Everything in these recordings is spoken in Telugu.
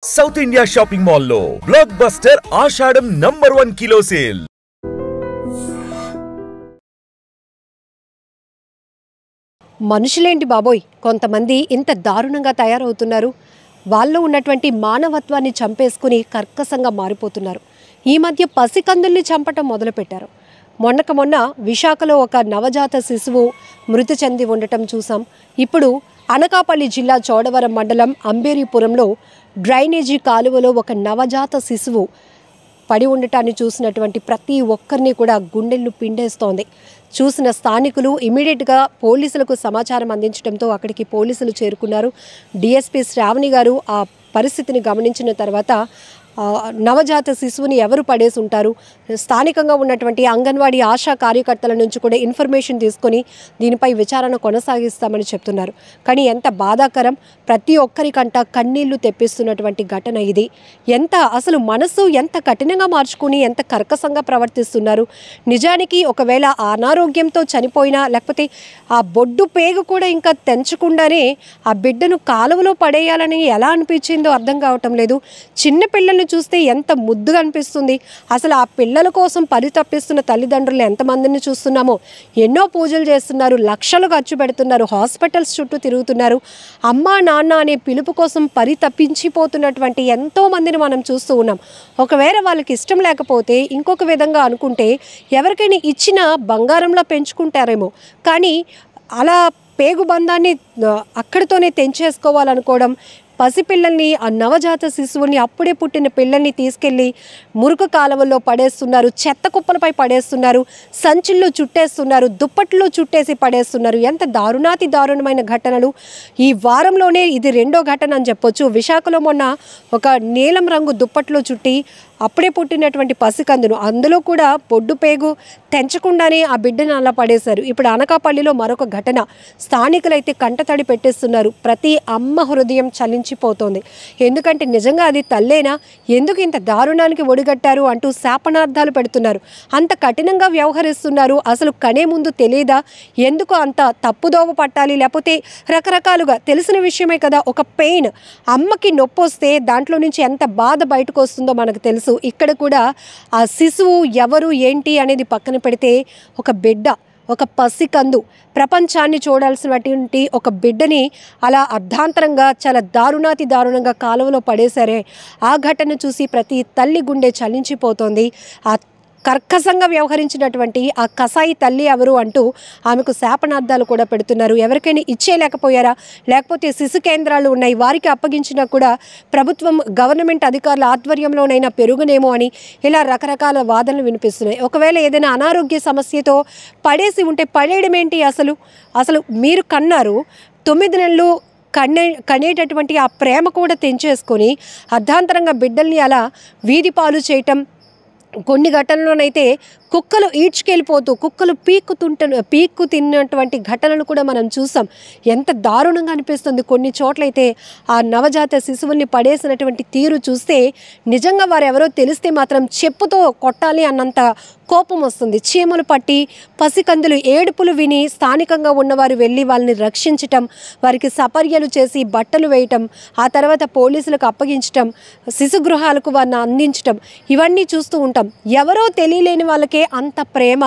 సౌత్ ఇండియా షాపింగ్ మాల్ లో బ్లాక్ బస్టర్ ఆషాఢం #1 కిలో సేల్. మనుషులేంటి బాబోయ్, కొంతమంది ఇంత దారుణంగా తయారవుతున్నారు. వాళ్ళు ఉన్నటువంటి మానవత్వాన్ని చంపేసుకుని కర్కశంగా మారిపోతున్నారు. ఈ మధ్య పసికందుల్ని చంపటం మొదలుపెట్టారు. మొన్న విశాఖలో ఒక నవజాత శిశువు మృతి చెంది ఉండటం చూసాం. ఇప్పుడు అనకాపల్లి జిల్లా చోడవరం మండలం అంబేరీపురంలో డ్రైనేజీ కాలువలో ఒక నవజాత శిశువు పడి ఉండటాన్ని చూసినటువంటి ప్రతి ఒక్కరిని కూడా గుండెళ్ళు పిండేస్తోంది. చూసిన స్థానికులు ఇమీడియట్గా పోలీసులకు సమాచారం అందించడంతో అక్కడికి పోలీసులు చేరుకున్నారు. డిఎస్పీ శ్రావణి గారు ఆ పరిస్థితిని గమనించిన తర్వాత నవజాత శిశువుని ఎవరు పడేసి ఉంటారు, స్థానికంగా ఉన్నటువంటి అంగన్వాడీ ఆశా కార్యకర్తల నుంచి కూడా ఇన్ఫర్మేషన్ తీసుకొని దీనిపై విచారణ కొనసాగిస్తామని చెప్తున్నారు. కానీ ఎంత బాధాకరం, ప్రతి ఒక్కరికంట కన్నీళ్లు తెప్పిస్తున్నటువంటి ఘటన ఇది. అసలు మనసు ఎంత కఠినంగా మార్చుకుని ఎంత కర్కశంగా ప్రవర్తిస్తున్నారు. నిజానికి ఒకవేళ అనారోగ్యంతో చనిపోయినా లేకపోతే ఆ బొడ్డు పేగు కూడా ఇంకా తెంచకుండానే ఆ బిడ్డను కాలువలో పడేయాలని ఎలా అనిపించిందో అర్థం కావటం లేదు. చిన్న పిల్లల్ని చూస్తే ఎంత ముద్దుగా అనిపిస్తుంది. అసలు ఆ పిల్లల కోసం పరితపిస్తున్న తల్లిదండ్రులు ఎంతమందిని చూస్తున్నామో. ఎన్నో పూజలు చేస్తున్నారు, లక్షలు ఖర్చు పెడుతున్నారు, హాస్పిటల్స్ చుట్టూ తిరుగుతున్నారు. అమ్మా నాన్న అనే పిలుపు కోసం పరితపించిపోతున్నటువంటి ఎంతో మందిని మనం చూస్తూ ఉన్నాం. ఒకవేళ వాళ్ళకి ఇష్టం లేకపోతే ఇంకొక విధంగా అనుకుంటే ఎవరికైనా ఇచ్చిన బంగారంలో పెంచుకుంటారేమో. కానీ అలా పేగు బంధాన్ని అక్కడితోనే తెంచేసుకోవాలనుకోవడం, పసిపిల్లల్ని ఆ నవజాత శిశువుని అప్పుడే పుట్టిన పిల్లల్ని తీసుకెళ్ళి మురుకు కాలువల్లో పడేస్తున్నారు, చెత్త కుప్పలపై పడేస్తున్నారు, సంచుల్లో చుట్టేస్తున్నారు, దుప్పట్లో చుట్టేసి పడేస్తున్నారు. ఎంత దారుణమైన ఘటనలు. ఈ వారంలోనే ఇది రెండో ఘటన అని చెప్పొచ్చు. విశాఖలో మొన్న ఒక నీలం రంగు దుప్పట్లో చుట్టి అప్పుడే పుట్టినటువంటి పసికందును, అందులో కూడా బొడ్డు పేగు తెంచకుండానే ఆ బిడ్డను అలా పడేశారు. ఇప్పుడు అనకాపల్లిలో మరొక ఘటన. స్థానికులైతే కంటతడి పెట్టేస్తున్నారు. ప్రతి అమ్మ హృదయం చలించిపోతోంది. ఎందుకంటే నిజంగా అది తల్లేనా, ఎందుకు ఇంత దారుణానికి ఒడిగట్టారు అంటూ శాపనార్థాలు పెడుతున్నారు. అంత కఠినంగా వ్యవహరిస్తున్నారు. అసలు కనే ముందు తెలియదా, ఎందుకు అంత తప్పుదోవ పట్టాలి, లేకపోతే రకరకాలుగా తెలిసిన విషయమే కదా. ఒక పెయిన్, అమ్మకి నొప్పి వస్తే దాంట్లో నుంచి ఎంత బాధ బయటకు వస్తుందో మనకు తెలుసు. ఇక్కడ కూడా ఆ శిశువు ఎవరు ఏంటి అనేది పక్కన పెడితే ఒక బిడ్డ, ఒక పసికందు, ప్రపంచాన్ని చూడాల్సినటువంటి ఒక బిడ్డని అలా అర్ధాంతరంగా చాలా దారుణంగా కాలువలో పడేశారే. ఆ ఘటన చూసి ప్రతి తల్లి గుండె చలించిపోతోంది. ఆ కర్కశంగా వ్యవహరించినటువంటి ఆ కసాయి తల్లి ఎవరు అంటూ ఆమెకు శాపనార్థాలు కూడా పెడుతున్నారు. ఎవరికైనా ఇచ్చేయలేకపోయారా, లేకపోతే శిశు కేంద్రాలు ఉన్నాయి వారికి అప్పగించినా కూడా ప్రభుత్వం గవర్నమెంట్ అధికారుల ఆధ్వర్యంలోనైనా పెరుగునేమో అని ఇలా రకరకాల వాదనలు వినిపిస్తున్నాయి. ఒకవేళ ఏదైనా అనారోగ్య సమస్యతో పడేసి ఉంటే పడేయడం ఏంటి? అసలు మీరు కన్నారు 9 నెలలు కనేటటువంటి ఆ ప్రేమ కూడా తెంచేసుకొని అర్ధాంతరంగా బిడ్డల్ని అలా వీధి పాలు చేయటం. కొన్ని ఘటనలోనైతే కుక్కలు ఈడ్చుకెళ్ళిపోతూ కుక్కలు పీక్కు తిన్నటువంటి ఘటనలు కూడా మనం చూసాం. ఎంత దారుణంగా అనిపిస్తుంది. కొన్ని చోట్లయితే ఆ నవజాత శిశువుల్ని పడేసినటువంటి తీరు చూస్తే నిజంగా వారెవరో తెలిస్తే మాత్రం చెప్పుతో కొట్టాలి అన్నంత కోపం వస్తుంది. చీమలు పట్టి పసికందులు ఏడుపులు విని స్థానికంగా ఉన్నవారు వెళ్ళి వాళ్ళని రక్షించటం, వారికి సపర్యలు చేసి బట్టలు వేయటం, ఆ తర్వాత పోలీసులకు అప్పగించటం, శిశు గృహాలకు వారిని అందించటం, ఇవన్నీ చూస్తూ ఉంటాం. ఎవరో తెలియలేని వాళ్ళకే అంత ప్రేమ,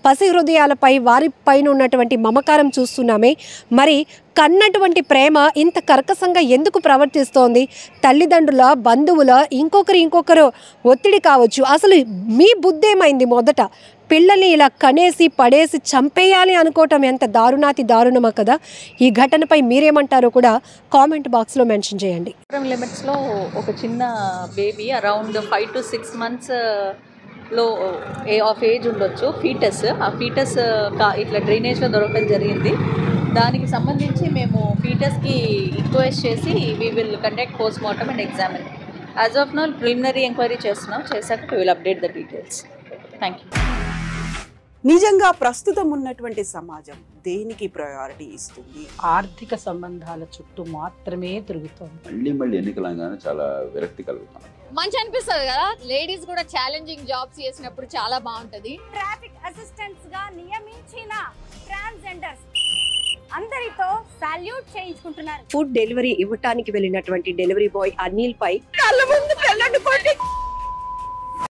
పసి హృదయాలపై వారిపైన ఉన్నటువంటి మమకారం చూస్తున్నామే. మరి కన్నటువంటి ప్రేమ ఇంత కర్కశంగా ఎందుకు ప్రవర్తిస్తోంది? తల్లిదండ్రుల, బంధువుల, ఇంకొకరు ఒత్తిడి కావచ్చు. అసలు మీ బుద్ధి ఏమైంది? మొదట పిల్లల్ని ఇలా కనేసి పడేసి చంపేయాలి అనుకోవటం ఎంత దారుణమా కదా. ఈ ఘటనపై మీరేమంటారో కూడా కామెంట్ బాక్స్లో మెన్షన్ చేయండి. లిమిట్స్లో ఒక చిన్న బేబీ అరౌండ్ 5 to 6 months లో ఆఫ్ ఏజ్ ఉండొచ్చు, ఫీటస్. ఆ ఫీటస్ ఇట్లా డ్రైనేజ్లో దొరకడం జరిగింది. దానికి సంబంధించి మేము ఫీటస్కి రిక్వెస్ట్ చేసి we will conduct post mortem and examine. As of now preliminary enquiry చేశాక we will update the details. Thank you. నిజంగా ప్రస్తుతం ఉన్నటువంటి సమాజం దేనికి ప్రయారిటీ ఇస్తుంది? ఆర్థిక సంబంధాల చుట్టూ మాత్రమే తిరుగుతుంది. మళ్ళీ ఎన్నికలంగానే చాలా విరక్తి కలుగుతాం. మంచి అనిపిస్తుంది కదా. లేడీస్ కూడా ఛాలెంజింగ్ జాబ్స్ చేసినప్పుడు చాలా బాగుంటది. ట్రాఫిక్ అసిస్టెంట్స్ గా నియమించిన ట్రాన్స్జెండర్స్ అందరితో సాల్యూట్ చేయించుకుంటున్నారు. ఫుడ్ డెలివరీ ఇవ్వటానికి వెళ్ళినటువంటి డెలివరీ బాయ్ అనిల్ పై కళ్ళ ముందు